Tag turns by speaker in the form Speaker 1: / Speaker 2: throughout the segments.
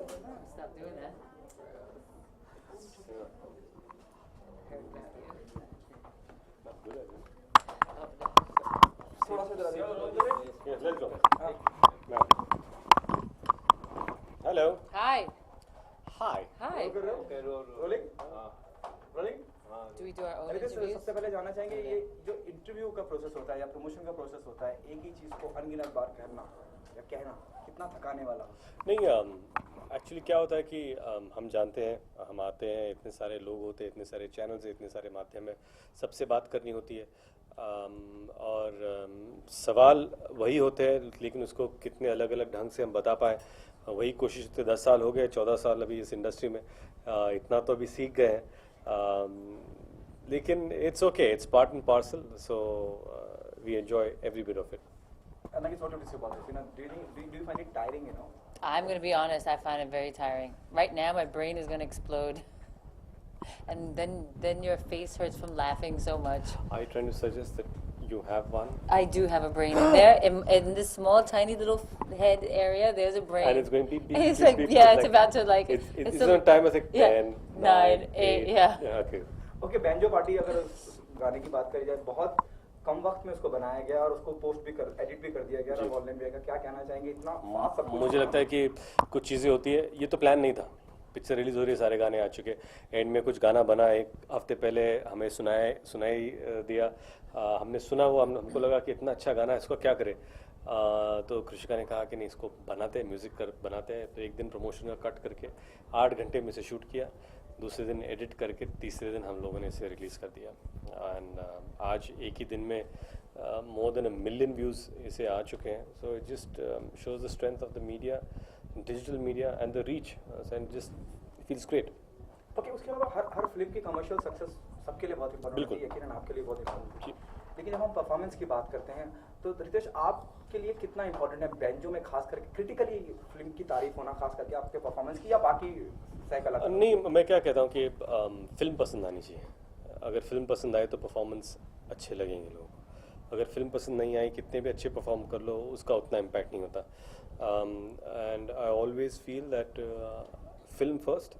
Speaker 1: Stop doing that.
Speaker 2: थोड़ा सा इधर आ जाओ।
Speaker 3: Yes, let's go. Hello.
Speaker 1: Hi.
Speaker 3: Hi.
Speaker 1: Hi.
Speaker 2: Rolling rolling.
Speaker 1: Do we do our own
Speaker 2: Ritesh,
Speaker 1: interviews?
Speaker 2: सबसे पहले जानना चाहेंगे ये जो इंटरव्यू का प्रोसेस होता है या प्रमोशन का प्रोसेस होता है, एक ही चीज को अनगिनत बार करना या कहना कितना थकाने वाला?
Speaker 3: नहीं, एक्चुअली क्या होता है कि हम जानते हैं, हम आते हैं, इतने सारे लोग होते हैं, इतने सारे चैनल्स हैं, इतने सारे माध्यम है, सबसे बात करनी होती है, और सवाल वही होते हैं, लेकिन उसको कितने अलग अलग ढंग से हम बता पाए, वही कोशिश होती है। 10 साल हो गए, 14 साल अभी इस इंडस्ट्री में, इतना तो अभी सीख गए हैं, लेकिन it's okay, it's part and parcel, so we enjoy every bit of it.
Speaker 2: And like, what do you say about this? Do you find it tiring?
Speaker 1: I'm going to be honest, I find it very tiring. Right now, my brain is going to explode. And then your face hurts from laughing so much.
Speaker 3: Are you trying to suggest that you have one?
Speaker 1: I do have a brain in there. In this small, tiny little head area, there's a brain.
Speaker 3: And it's going beep, beep,
Speaker 1: It's
Speaker 3: beep,
Speaker 1: like,
Speaker 3: beep,
Speaker 1: yeah,
Speaker 3: beep,
Speaker 1: it's
Speaker 3: like-
Speaker 1: about to like.
Speaker 3: It's
Speaker 1: a-
Speaker 3: on time as like 10,
Speaker 1: 9, 8, yeah.
Speaker 3: Okay.
Speaker 2: Okay, banjo party अगर गाने की बात करी जाए, बहुत कम वक्त में उसको बनाया गया और उसको पोस्ट भी एडिट भी कर दिया गया और वॉल्यूम भी आएगा, क्या कहना चाहेंगे? इतना फास्ट सब कुछ
Speaker 3: मुझे लगता है कि कुछ चीज़ें होती है, ये तो प्लान नहीं था, पिक्चर रिलीज़ हो रही है, सारे गाने आ चुके, एंड में कुछ गाना बना, एक हफ्ते पहले हमें सुनाई दिया, हमने सुना, वो हमको लगा कि इतना अच्छा गाना है, इसको क्या करें, तो कृषिका ने कहा कि नहीं, इसको बनाते हैं, बनाते हैं, तो एक दिन प्रमोशन का कट करके 8 घंटे में से शूट किया, दूसरे दिन एडिट करके तीसरे दिन हम लोगों ने इसे रिलीज़ कर दिया, एंड आज एक ही दिन में मोर देन 1 मिलियन व्यूज़ इसे आ चुके हैं, so it just shows the strength of the media, digital media and the reach, and just feels great.
Speaker 2: Okay, उसके अलावा हर फिल्म की कमर्शियल सक्सेस सबके लिए बहुत इंपॉर्टेंट होती है, यकीनन आपके लिए बहुत इंपॉर्टेंट है, लेकिन जब हम परफॉर्मेंस की बात करते हैं तो रितेश, आपके लिए कितना इंपॉर्टेंट है बैंजो में, खास करके क्रिटिकली फिल्म की तारीफ होना, खास करके आपके परफॉर्मेंस की, या बाकी साइकिल?
Speaker 3: नहीं, मैं क्या कहता हूँ कि फिल्म पसंद आनी चाहिए, अगर फिल्म पसंद आए तो परफॉर्मेंस अच्छे लगेंगे लोगों को, अगर फिल्म पसंद नहीं आई, कितने भी अच्छे परफॉर्म कर लो, उसका उतना इम्पैक्ट नहीं होता, and I always feel that film first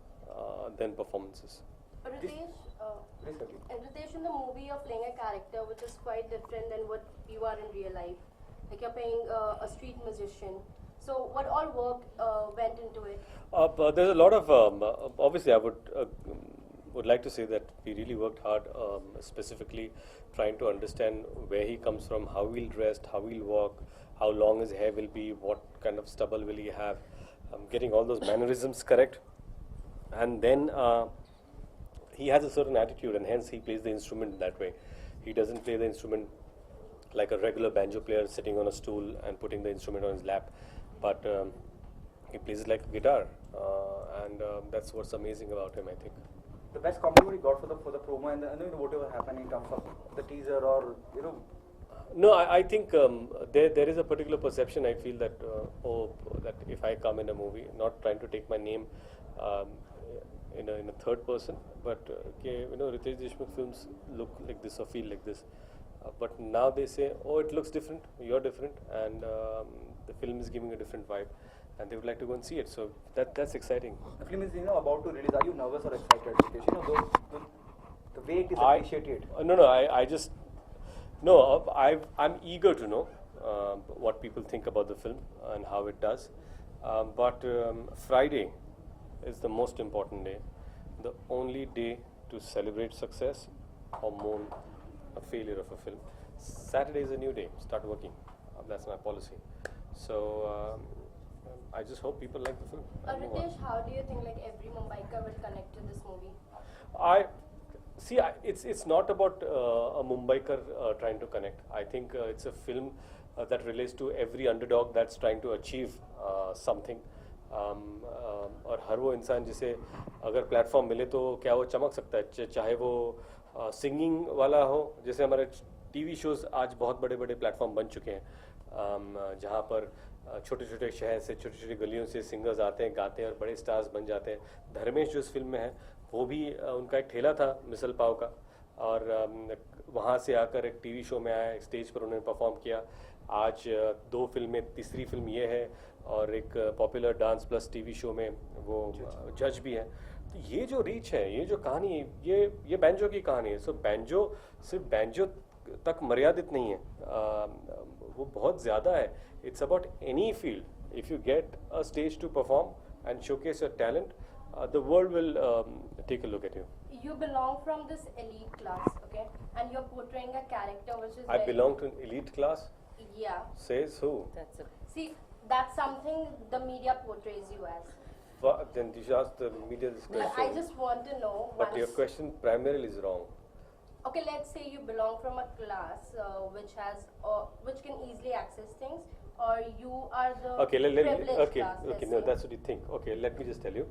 Speaker 3: then performances.
Speaker 4: Ritesh, in the movie you're playing a character which is quite different than what you are in real life. Like you're playing a street musician. So what all work went into it?
Speaker 3: There's a lot of obviously I would like to say that we really worked hard, specifically trying to understand where he comes from, how he'll dress, how he'll walk, how long his hair will be, what kind of stubble will he have, getting all those mannerisms correct, and then he has a certain attitude, and hence he plays the instrument that way. He doesn't play the instrument like a regular banjo player sitting on a stool and putting the instrument on his lap, but he plays it like a guitar, and that's what's amazing about him, I think.
Speaker 2: The best compliment you got for the promo and whatever happened in terms of the teaser, or
Speaker 3: No, I think there is a particular perception, I feel, that that if I come in a movie, not trying to take my name in a third person, but Ritesh Deshmukh films look like this or feel like this, but now they say, oh, it looks different, you're different, and the film is giving a different vibe, and they would like to go and see it, so that's exciting.
Speaker 2: the film is about to release. Are you nervous or excited? Because the way it is appreciated.
Speaker 3: No, I just no, I'm eager to know what people think about the film and how it does, but Friday is the most important day, the only day to celebrate success or mourn a failure of a film. Saturday is a new day, start working, that's my policy, so I just hope people like the film.
Speaker 4: Ritesh, how do you think like every Mumbaiker will connect to this movie?
Speaker 3: It's not about a Mumbaiker trying to connect. I think it's a film that relates to every underdog that's trying to achieve something. और हर वो इंसान जिसे अगर platform मिले तो क्या वो चमक सकता है, चाहे वो सिंगिंग वाला हो, जैसे हमारे टीवी शोज़ आज बहुत बड़े बड़े प्लेटफॉर्म बन चुके हैं, जहाँ पर छोटे छोटे शहर से, छोटी छोटी गलियों से सिंगर्स आते हैं, गाते हैं और बड़े स्टार्स बन जाते हैं. धर्मेश जो इस फिल्म में है, वो भी उनका एक ठेला था मिसल पाव का, और वहाँ से आकर एक टीवी शो में आया, एक स्टेज पर उन्होंने परफॉर्म किया. आज 2 फिल्में, तीसरी फिल्म ये है, और एक popular dance plus TV show में वो जज भी हैं। तो ये जो रीच है, ये जो कहानी है, ये बैंजो की कहानी है। सो बैंजो सिर्फ बैंजो तक मर्यादित नहीं है, वो बहुत ज़्यादा है। It's about any field. If you get a stage to perform and showcase your talent, the world will take a look at you.
Speaker 4: You belong from this elite class, okay? And you're portraying a character which is
Speaker 3: I belong to an elite class?
Speaker 4: Yeah.
Speaker 3: Says who?
Speaker 1: That's a
Speaker 4: See, that's something the media portrays you as.
Speaker 3: Then you should ask the media this
Speaker 4: But
Speaker 3: question.
Speaker 4: I just want to know.
Speaker 3: But your question primarily is wrong.
Speaker 4: Okay, let's say you belong from a class which can easily access things, or you are the
Speaker 3: Okay,
Speaker 4: privileged
Speaker 3: okay,
Speaker 4: class.
Speaker 3: okay.
Speaker 4: let's
Speaker 3: No,
Speaker 4: say.
Speaker 3: that's what you think. Okay, let me just tell you.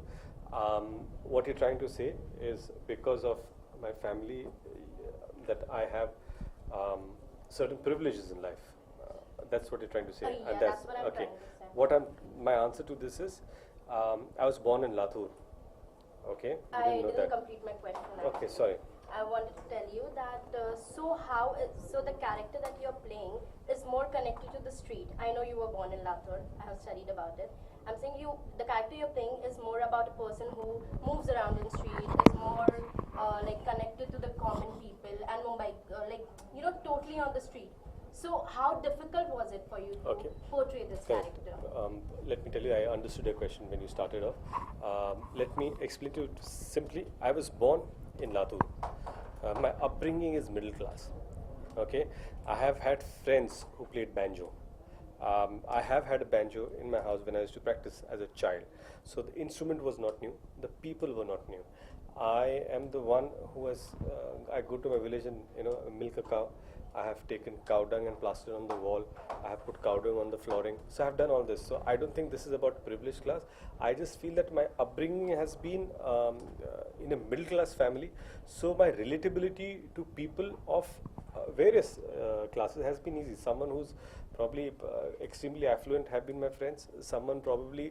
Speaker 3: What you're trying to say is because of my family that I have certain privileges in life. That's what you're trying to say.
Speaker 4: Yeah,
Speaker 3: And
Speaker 4: that's what I'm
Speaker 3: okay.
Speaker 4: trying to say.
Speaker 3: My answer to this is, I was born in Latur. Okay, you
Speaker 4: I
Speaker 3: didn't know
Speaker 4: didn't
Speaker 3: that.
Speaker 4: complete my question.
Speaker 3: Okay,
Speaker 4: actually.
Speaker 3: sorry.
Speaker 4: I wanted to tell you that so the character that you're playing is more connected to the street. I know you were born in Latur. I have studied about it. I'm saying the character you're playing is more about a person who moves around in street, is more like connected to the common people and Mumbai, totally on the street. So how difficult was it for you to
Speaker 3: Okay.
Speaker 4: portray this
Speaker 3: Correct.
Speaker 4: character?
Speaker 3: Let me tell you, I understood your question when you started off. Let me explain to you simply. I was born in Latur. My upbringing is middle class. Okay, I have had friends who played banjo. I have had a banjo in my house when I used to practice as a child. So the instrument was not new, the people were not new. I am the one who has, I go to my village and milk a cow. I have taken cow dung and plastered on the wall. I have put cow dung on the flooring. So I have done all this. So I don't think this is about privileged class. I just feel that my upbringing has been in a middle class family. So my relatability to people of various classes has been easy. Someone who's probably extremely affluent have been my friends. Someone probably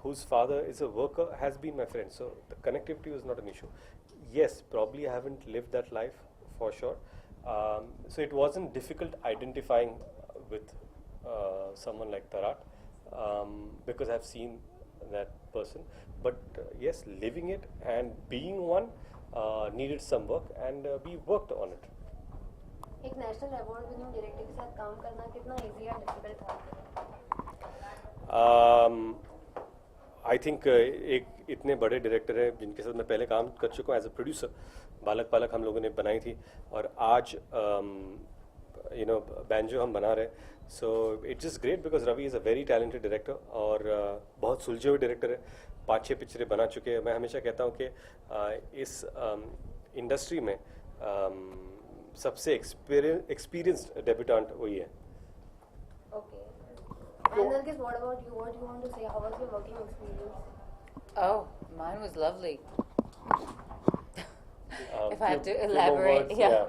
Speaker 3: whose father is a worker has been my friend. So the connectivity was not an issue. Yes, probably I haven't lived that life for sure. So it wasn't difficult identifying with someone like Tarat because I've seen that person. But yes, living it and being one needed some work, and we worked on it.
Speaker 5: एक national award winning director के साथ काम करना कितना easy या difficult था?
Speaker 3: I think एक इतने बड़े डायरेक्टर हैं जिनके साथ मैं पहले काम कर चुका हूँ एज अ प्रोड्यूसर। बालक पालक हम लोगों ने बनाई थी और आज बैंजो हम बना रहे हैं। So it's just great because Ravi is a very talented director और बहुत सुलझे हुए डायरेक्टर है। 5-6 पिक्चरें बना चुके हैं। मैं हमेशा कहता हूँ कि इस इंडस्ट्री में सबसे एक्सपीरियंस्ड डेब्यूटेंट वही है।
Speaker 5: Okay. And Nargis, what about you? What do you want to say? How was your working experience?
Speaker 1: Oh, mine was lovely. If I had to
Speaker 3: Few more
Speaker 1: elaborate,
Speaker 3: words,
Speaker 1: yeah.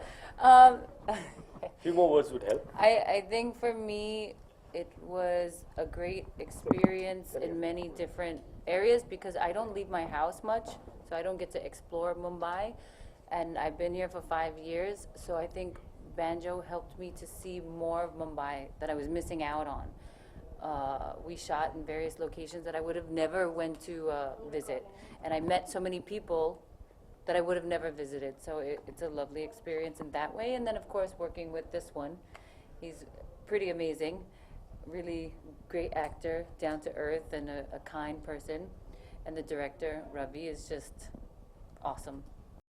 Speaker 3: Few more words would help.
Speaker 1: I think for me, it was a great experience in many different areas because I don't leave my house much, so I don't get to explore Mumbai. And I've been here for 5 years, so I think Banjo helped me to see more of Mumbai that I was missing out on. We shot in various locations that I would have never went to visit, and I met so many people that I would have never visited. So it's a lovely experience in that way. And then of course working with this one, he's pretty amazing, really great actor, down to earth, and a kind person. And the director Ravi is just awesome.